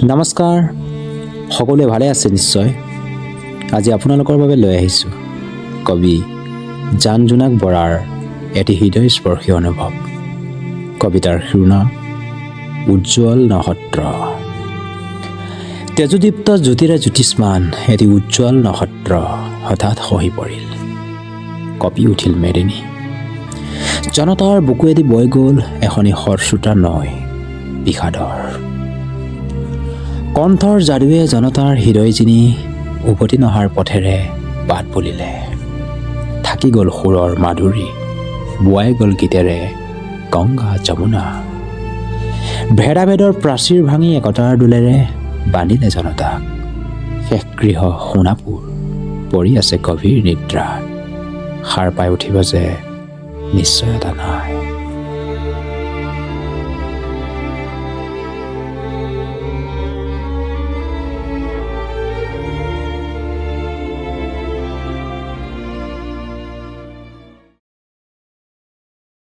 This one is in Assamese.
নমস্কাৰ, সকলোৱে ভালে আছে নিশ্চয়। আজি আপোনালোকৰ বাবে লৈ আহিছোঁ কবি JanJonakBoraৰ এটি হৃদয়স্পৰ্শী অনুভৱ। কবিতাৰ শিৰোনাম উজ্জ্বল নক্ষত্ৰ। তেজদীপ্ত জ্যোতিৰে জ্যোতিষ্মান এটি উজ্জ্বল নক্ষত্ৰ হঠাৎ খহি পৰিল। কঁপি উঠিল মেদিনী। জনতাৰ বুকুৱেদি বৈ গ'ল এখনি খৰচোতা নৈ বিষাদৰ। কণ্ঠৰ যাদুৱে জনতাৰ হৃদয় জিনি উভতি নহাৰ পথেৰে বাট বুলিলে। থাকি গ'ল সুৰৰ মাধুৰী, বোৱাই গ'ল গীতেৰে গংগা যমুনা। ভেদাভেদৰ প্ৰাচীৰ ভাঙি একতাৰ দোলেৰে বান্ধিলে জনতাক। শেষ গৃহ সোণাপুৰ পৰি আছে গভীৰ নিদ্ৰাত। সাৰ পাই উঠিব যে নিশ্চয়তা নাই।